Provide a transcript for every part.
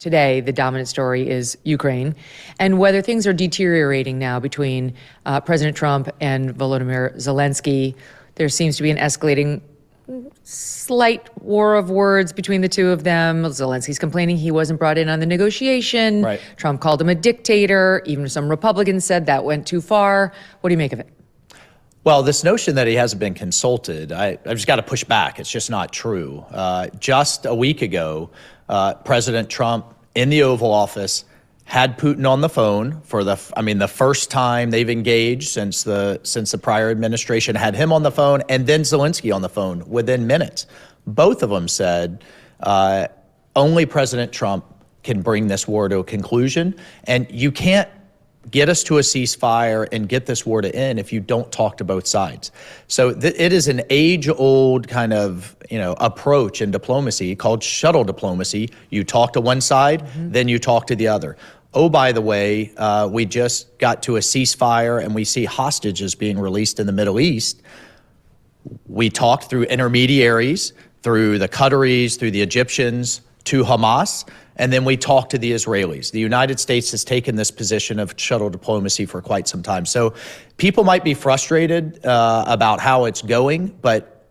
Today, the dominant story is Ukraine, and whether things are deteriorating now between President Trump and Volodymyr Zelensky. There seems to be an escalating slight war of words between the two of them. Zelensky's complaining he wasn't brought in on the negotiation. Right. Trump called him a dictator. Even some Republicans said that went too far. What do you make of it? Well, this notion that he hasn't been consulted, I've just got to push back. It's just not true. Just a week ago, President Trump in the Oval Office had Putin on the phone for the first time they've engaged since the prior administration, had him on the phone and then Zelensky on the phone within minutes. Both of them said only President Trump can bring this war to a conclusion, and you can't get us to a ceasefire and get this war to end if you don't talk to both sides. So it is an age-old kind of approach in diplomacy called shuttle diplomacy. You talk to one side, then you talk to the other. Oh, by the way, we just got to a ceasefire and we see hostages being released in the Middle East. We talked through intermediaries, through the Qataris, through the Egyptians, to Hamas, and then we talked to the Israelis. The United States has taken this position of shuttle diplomacy for quite some time. So people might be frustrated about how it's going, but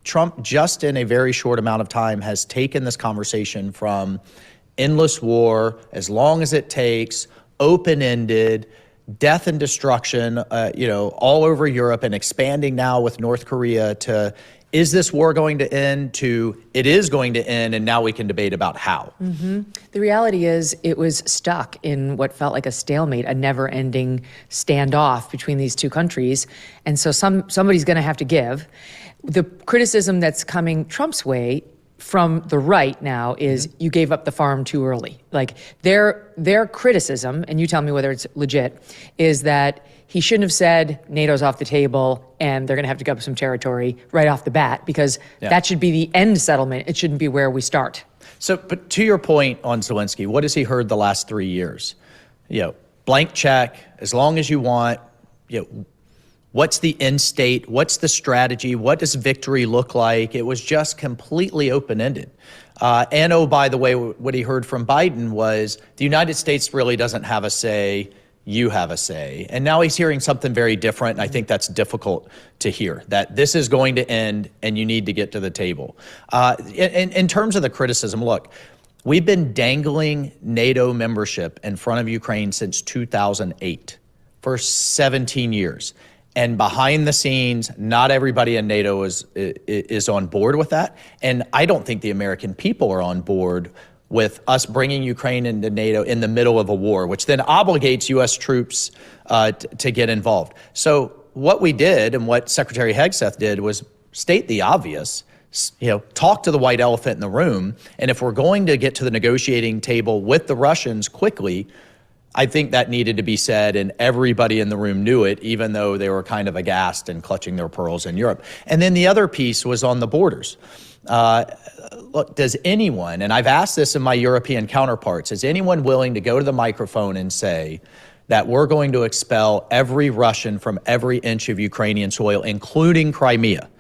Trump, just in a very short amount of time, has taken this conversation from endless war, as long as it takes, open-ended, death and destruction, all over Europe, and expanding now with North Korea to, is this war going to end, to it is going to end, and now we can debate about how. The reality is it was stuck in what felt like a stalemate, a never-ending standoff between these two countries. And so somebody's going to have to give. The criticism that's coming Trump's way from the right now is you gave up the farm too early. Like their criticism, and you tell me whether it's legit, is that he shouldn't have said NATO's off the table and they're going to have to give up some territory right off the bat, because that should be the end settlement. It shouldn't be where we start. So, but to your point on Zelensky, what has he heard the last 3 years? Blank check, as long as you want. What's the end state? What's the strategy? What does victory look like? It was just completely open-ended. And oh, by the way, what he heard from Biden was the United States really doesn't have a say. You have a say. And now he's hearing something very different. And I think that's difficult to hear, that this is going to end and you need to get to the table. In terms of the criticism, look, we've been dangling NATO membership in front of Ukraine since 2008 for 17 years. And behind the scenes, not everybody in NATO is on board with that. And I don't think the American people are on board with us bringing Ukraine into NATO in the middle of a war, which then obligates U.S. troops to get involved. So what we did, and what Secretary Hegseth did, was state the obvious. Talk to the white elephant in the room. And if we're going to get to the negotiating table with the Russians quickly, I think that needed to be said, and everybody in the room knew it, even though they were kind of aghast and clutching their pearls in Europe. And then the other piece was on the borders. Look, does anyone, and I've asked this of my European counterparts, is anyone willing to go to the microphone and say that we're going to expel every Russian from every inch of Ukrainian soil, including Crimea?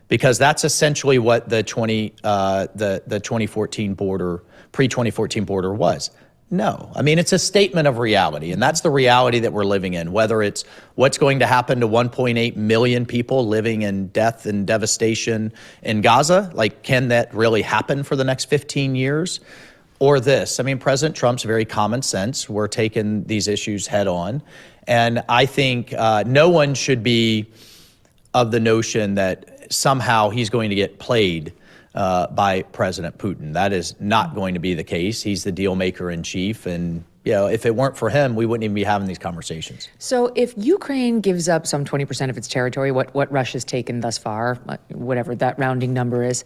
Because that's essentially what the 2014 border, pre-2014 border was. No. I mean, it's a statement of reality, and that's the reality that we're living in, whether it's what's going to happen to 1.8 million people living in death and devastation in Gaza. Like, can that really happen for the next 15 years? Or this. I mean, President Trump's very common sense. We're taking these issues head on. And I think no one should be of the notion that somehow he's going to get played by President Putin. That is not going to be the case. He's the deal maker in chief. And, if it weren't for him, we wouldn't even be having these conversations. So if Ukraine gives up some 20% of its territory, what Russia's taken thus far, whatever that rounding number is,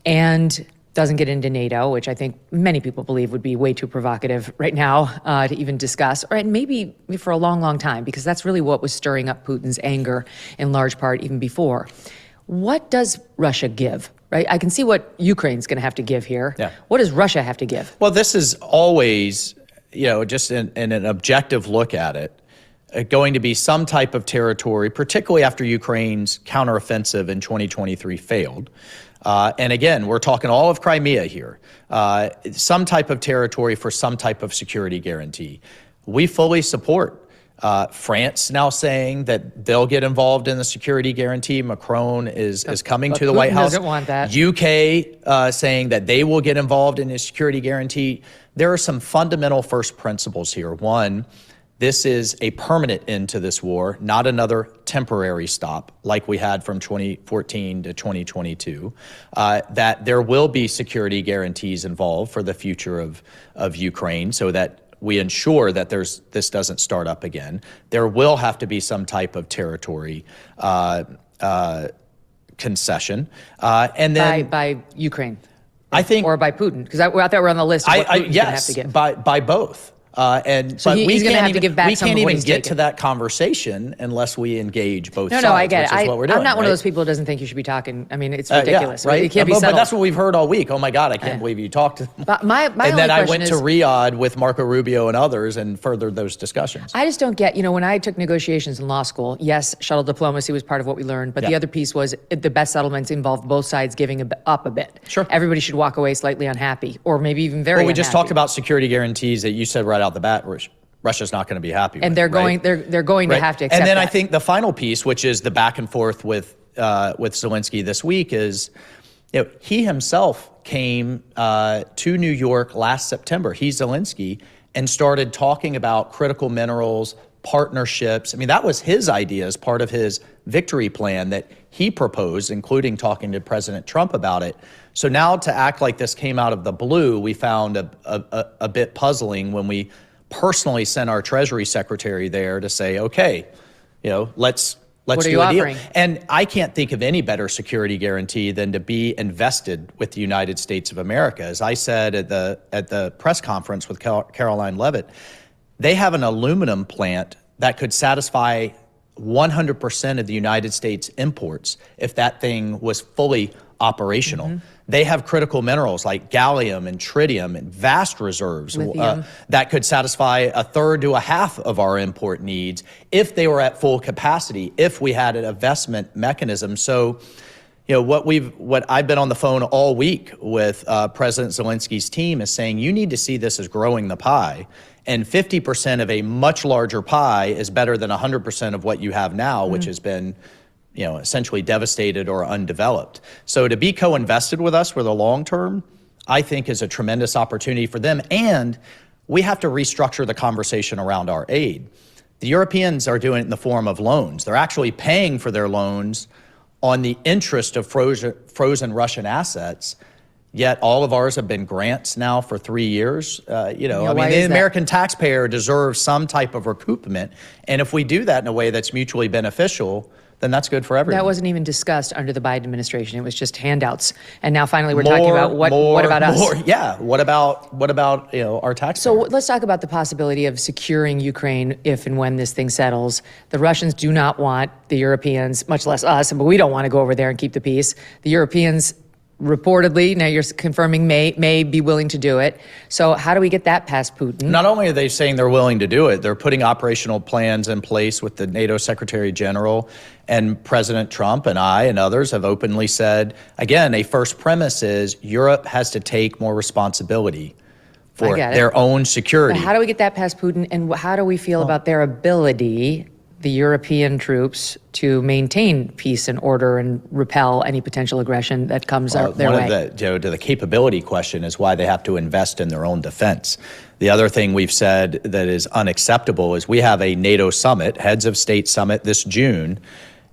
and doesn't get into NATO, which I think many people believe would be way too provocative right now to even discuss, or maybe for a long, long time, because that's really what was stirring up Putin's anger in large part even before. What does Russia give? Right? I can see what Ukraine's going to have to give here. Yeah. What does Russia have to give? Well, this is always, just in an objective look at it, going to be some type of territory, particularly after Ukraine's counteroffensive in 2023 failed. And again, we're talking all of Crimea here, some type of territory for some type of security guarantee. We fully support France now saying that they'll get involved in the security guarantee. Macron is coming to the White House. Doesn't want that. UK saying that they will get involved in a security guarantee. There are some fundamental first principles here. One, this is a permanent end to this war, not another temporary stop like we had from 2014 to 2022, that there will be security guarantees involved for the future of Ukraine so that we ensure that this doesn't start up again. There will have to be some type of territory concession. And then by Ukraine, I think, or by Putin, because I thought we were on the list of what Putin's going to have to give. by both. So he's going to have to give back some of what he's taken. We can't even get to that conversation unless we engage both sides. No, I get it. Which is what we're doing, I'm not one of right? those people who doesn't think you should be talking. I mean, it's ridiculous. Right? It can't be But settled. that's what we've heard all week. Oh my God, I can't believe you talked to them. But my and then I went to is, Riyadh with Marco Rubio and others and furthered those discussions. I just don't get, when I took negotiations in law school, yes, shuttle diplomacy was part of what we learned, but the other piece was the best settlements involved both sides giving up a bit. Sure. Everybody should walk away slightly unhappy, or maybe even very unhappy. We just talked about security guarantees that you said right out the bat, Russia's not going to be happy with. And they're going to have to accept And then that. I think the final piece, which is the back and forth with Zelensky this week, is he himself came to New York last September. He's Zelensky, and started talking about critical minerals, partnerships. I mean, that was his idea as part of his victory plan that he proposed, including talking to President Trump about it. So now to act like this came out of the blue, we found a bit puzzling when we personally sent our Treasury Secretary there to say, okay, let's what are do you a deal. offering? And I can't think of any better security guarantee than to be invested with the United States of America. As I said at the press conference with Caroline Leavitt, they have an aluminum plant that could satisfy 100% of the United States imports if that thing was fully operational. Mm-hmm. They have critical minerals like gallium and tritium and vast reserves that could satisfy a third to a half of our import needs if they were at full capacity, if we had an investment mechanism. So, what I've been on the phone all week with President Zelensky's team is saying, you need to see this as growing the pie. And 50% of a much larger pie is better than 100% of what you have now, which has been essentially devastated or undeveloped. So to be co-invested with us for the long term, I think is a tremendous opportunity for them. And we have to restructure the conversation around our aid. The Europeans are doing it in the form of loans. They're actually paying for their loans on the interest of frozen Russian assets. Yet all of ours have been grants now for 3 years. The American taxpayer deserves some type of recoupment. And if we do that in a way that's mutually beneficial, then that's good for everyone. That wasn't even discussed under the Biden administration. It was just handouts. And now finally we're talking about what about us? What about our taxpayers? So let's talk about the possibility of securing Ukraine if and when this thing settles. The Russians do not want the Europeans, much less us, but we don't want to go over there and keep the peace. The Europeans reportedly, now you're confirming, may be willing to do it. So how do we get that past Putin? Not only are they saying they're willing to do it, they're putting operational plans in place with the NATO Secretary General, and President Trump and I and others have openly said, again, a first premise is Europe has to take more responsibility for their own security. But how do we get that past Putin, and how do we feel about their ability, the European troops, to maintain peace and order and repel any potential aggression that comes their way? To the capability question is why they have to invest in their own defense. The other thing we've said that is unacceptable is we have a NATO summit, heads of state summit this June,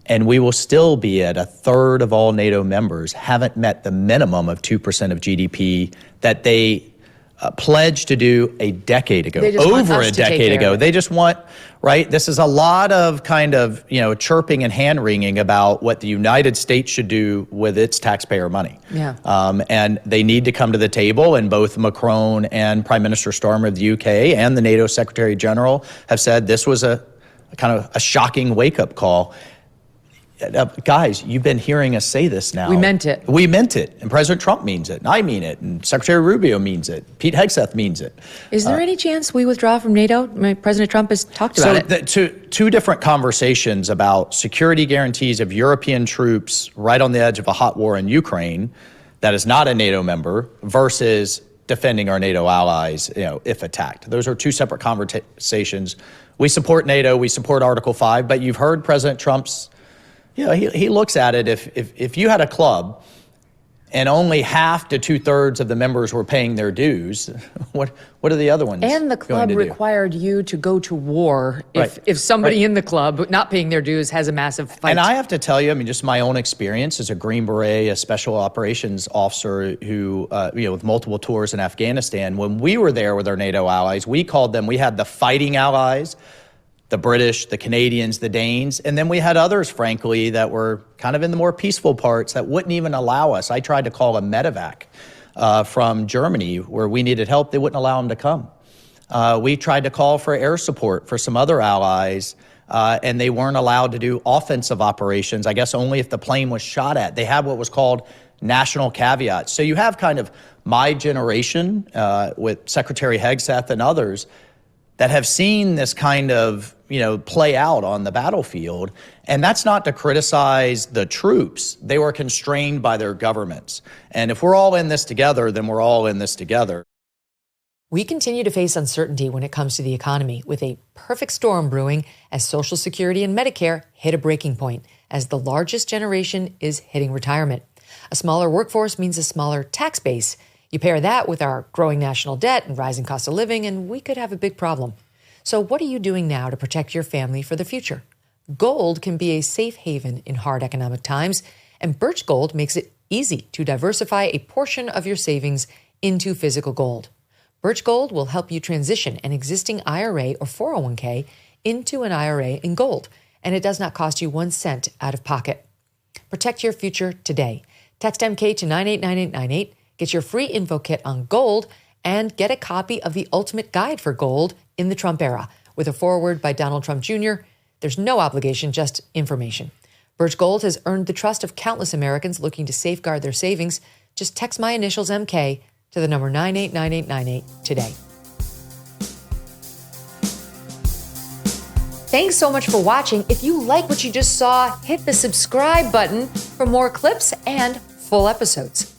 and we will still be at a third of all NATO members haven't met the minimum of 2% of GDP that they pledged to do a decade ago, over a decade ago. They just want, right? This is a lot of kind of, chirping and hand wringing about what the United States should do with its taxpayer money. Yeah. And they need to come to the table, and both Macron and Prime Minister Starmer of the UK and the NATO Secretary General have said this was a kind of a shocking wake-up call. Guys, you've been hearing us say this now. We meant it. We meant it. And President Trump means it. And I mean it. And Secretary Rubio means it. Pete Hegseth means it. Is there any chance we withdraw from NATO? President Trump has talked about it. Two different conversations about security guarantees of European troops right on the edge of a hot war in Ukraine that is not a NATO member versus defending our NATO allies, if attacked. Those are two separate conversations. We support NATO. We support Article 5. But you've heard President Trump's. He looks at it, if you had a club and only half to 2/3 of the members were paying their dues, what are the other ones And the club required you to go to war if somebody in the club not paying their dues has a massive fight. And I have to tell you, just my own experience as a Green Beret, a special operations officer who, with multiple tours in Afghanistan, when we were there with our NATO allies, we had the fighting allies, the British, the Canadians, the Danes, and then we had others, frankly, that were kind of in the more peaceful parts that wouldn't even allow us. I tried to call a medevac from Germany where we needed help. They wouldn't allow them to come. We tried to call for air support for some other allies, and they weren't allowed to do offensive operations, I guess only if the plane was shot at. They had what was called national caveats. So you have kind of my generation with Secretary Hegseth and others that have seen this kind of play out on the battlefield. And that's not to criticize the troops. They were constrained by their governments. And if we're all in this together, then we're all in this together. We continue to face uncertainty when it comes to the economy, with a perfect storm brewing as Social Security and Medicare hit a breaking point as the largest generation is hitting retirement. A smaller workforce means a smaller tax base. You pair that with our growing national debt and rising cost of living, and we could have a big problem. So what are you doing now to protect your family for the future? Gold can be a safe haven in hard economic times, and Birch Gold makes it easy to diversify a portion of your savings into physical gold. Birch Gold will help you transition an existing IRA or 401k into an IRA in gold, and it does not cost you 1 cent out of pocket. Protect your future today. Text MK to 989898, get your free info kit on gold, and get a copy of the Ultimate Guide for Gold in the Trump Era with a foreword by Donald Trump Jr. There's no obligation, just information. Birch Gold has earned the trust of countless Americans looking to safeguard their savings. Just text my initials MK to the number 989898 today. Thanks so much for watching. If you like what you just saw, hit the subscribe button for more clips and full episodes.